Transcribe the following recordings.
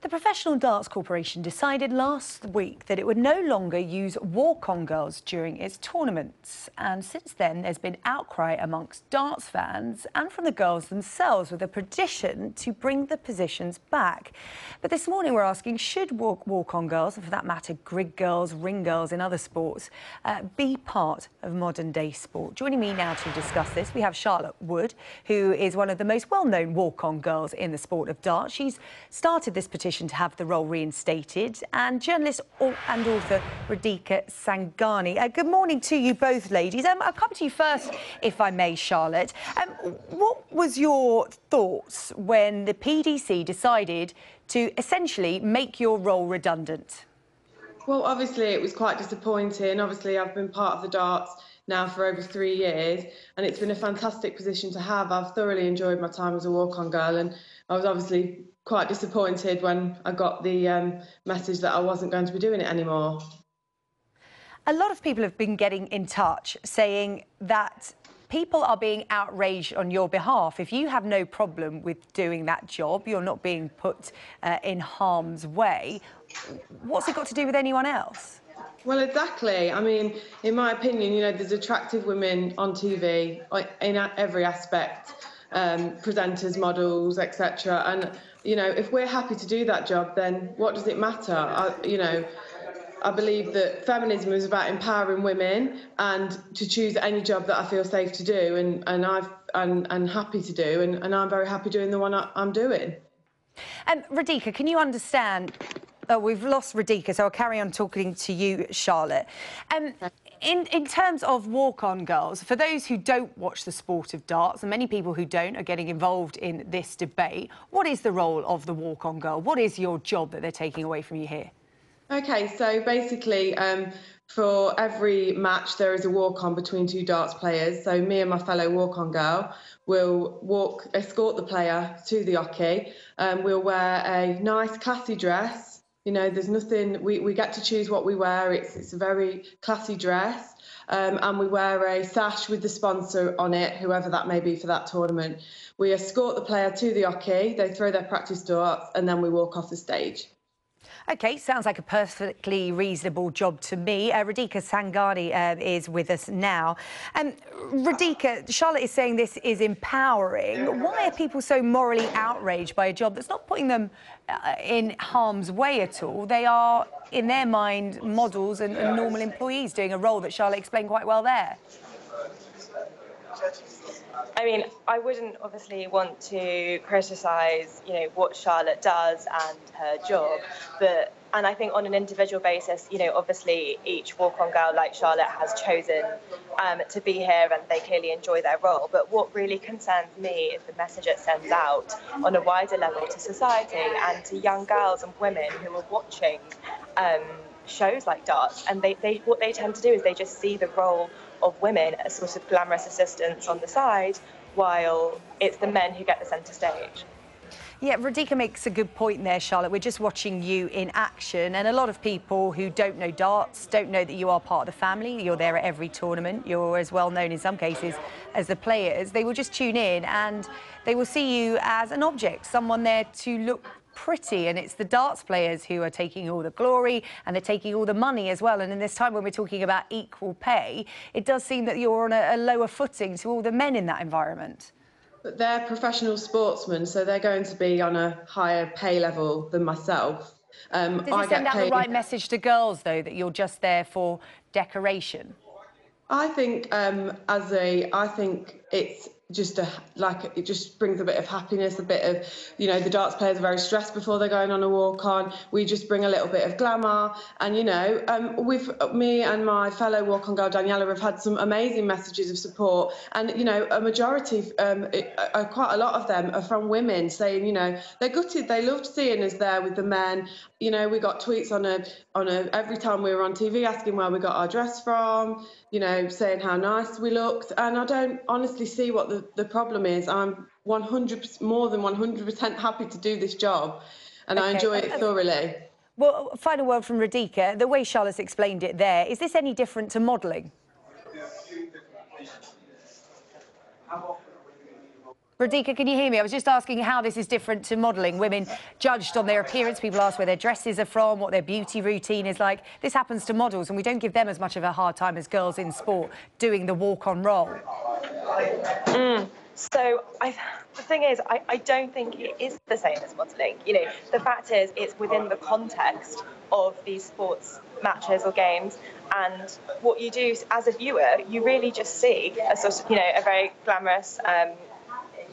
The Professional Darts Corporation decided last week that it would no longer use walk-on girls during its tournaments. And since then, there's been outcry amongst darts fans and from the girls themselves with a petition to bring the positions back. But this morning, we're asking, should walk-on girls, and for that matter, grid girls, ring girls in other sports, be part of modern-day sport? Joining me now to discuss this, we have Charlotte Wood, who is one of the most well-known walk-on girls in the sport of darts. She's started this petition to have the role reinstated, and journalist and author Radhika Sangani. Good morning to you both, ladies. I'll come to you first, if I may, Charlotte. What was your thoughts when the PDC decided to essentially make your role redundant? Well, obviously it was quite disappointing. Obviously I've been part of the darts now for over 3 years, and it's been a fantastic position to have. I've thoroughly enjoyed my time as a walk-on girl, and I was obviously quite disappointed when I got the message that I wasn't going to be doing it anymore. A lot of people have been getting in touch saying that people are being outraged on your behalf. If you have no problem with doing that job, you're not being put in harm's way, what's it got to do with anyone else? Well, exactly. I mean, in my opinion, you know, there's attractive women on TV in every aspect, presenters, models, etc. And, you know, if we're happy to do that job, then what does it matter? I believe that feminism is about empowering women and to choose any job that I feel safe to do and happy to do, and I'm very happy doing the one I'm doing. Radhika, can you understand? Oh, we've lost Radhika, so I'll carry on talking to you, Charlotte. In terms of walk-on girls, for those who don't watch the sport of darts, and many people who don't are getting involved in this debate, what is the role of the walk-on girl? What is your job that they're taking away from you here? OK, so basically, for every match, there is a walk-on between two darts players. So me and my fellow walk-on girl will escort the player to the oche. We'll wear a nice, classy dress. You know, there's nothing, we get to choose what we wear. It's a very classy dress. And we wear a sash with the sponsor on it, whoever that may be for that tournament. We escort the player to the oche, they throw their practice darts, and then we walk off the stage. OK, sounds like a perfectly reasonable job to me. Radhika Sangani is with us now. Radhika, Charlotte is saying this is empowering. Why are people so morally outraged by a job that's not putting them in harm's way at all? They are, in their mind, models and normal employees doing a role that Charlotte explained quite well there. I mean, I wouldn't obviously want to criticise, you know, what Charlotte does and her job, and I think on an individual basis, you know, obviously each walk-on girl like Charlotte has chosen to be here and they clearly enjoy their role. But what really concerns me is the message it sends out on a wider level to society and to young girls and women who are watching shows like darts, and what they tend to do is they just see the role of women as sort of glamorous assistants on the side, while it's the men who get the centre stage. Yeah, Radhika makes a good point there, Charlotte. We're just watching you in action, and a lot of people who don't know darts don't know that you are part of the family. You're there at every tournament. You're as well known in some cases as the players. They will just tune in and they will see you as an object, someone there to look pretty, and it's the darts players who are taking all the glory and they're taking all the money as well. And in this time when we're talking about equal pay, it does seem that you're on a lower footing to all the men in that environment. But they're professional sportsmen, so they're going to be on a higher pay level than myself. Does it send out the right message to girls, though, that you're just there for decoration? I think I think it's just it just brings a bit of happiness, a bit of, you know, the darts players are very stressed before they're going on a walk-on. We just bring a little bit of glamour, and you know, me and my fellow walk-on girl Daniela have had some amazing messages of support, and you know, a majority, quite a lot of them are from women saying, you know, they're gutted, they loved seeing us there with the men. You know, we got tweets every time we were on TV asking where we got our dress from, you know, saying how nice we looked, and I don't honestly see what the problem is. I'm more than 100% happy to do this job, and I enjoy it thoroughly. Well, final word from Radhika. The way Charlotte's explained it there, is this any different to modelling? Radhika, can you hear me? I was just asking how this is different to modelling. Women judged on their appearance. People ask where their dresses are from, what their beauty routine is like. This happens to models, and we don't give them as much of a hard time as girls in sport doing the walk-on role. So the thing is, I don't think it is the same as modelling. You know, the fact is, it's within the context of these sports matches or games, and what you do as a viewer, you really just see a sort of, a very glamorous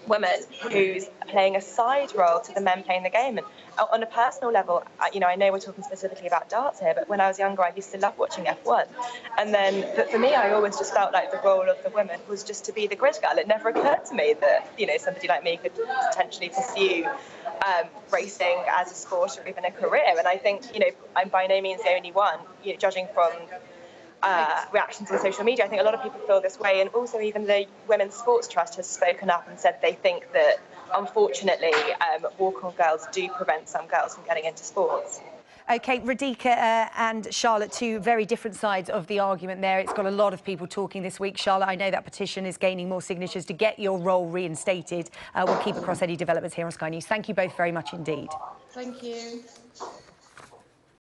woman who's playing a side role to the men playing the game. And on a personal level, I know we're talking specifically about darts here, but when I was younger, I used to love watching F1. And then, but for me, I always just felt like the role of the woman was just to be the grid girl. It never occurred to me that, somebody like me could potentially pursue racing as a sport or even a career. And I think, I'm by no means the only one, judging from reactions on social media. I think a lot of people feel this way, and also even the Women's Sports Trust has spoken up and said they think that, unfortunately, walk-on girls do prevent some girls from getting into sports. OK, Radhika and Charlotte, two very different sides of the argument there. It's got a lot of people talking this week. Charlotte, I know that petition is gaining more signatures to get your role reinstated. We'll keep across any developments here on Sky News. Thank you both very much indeed. Thank you.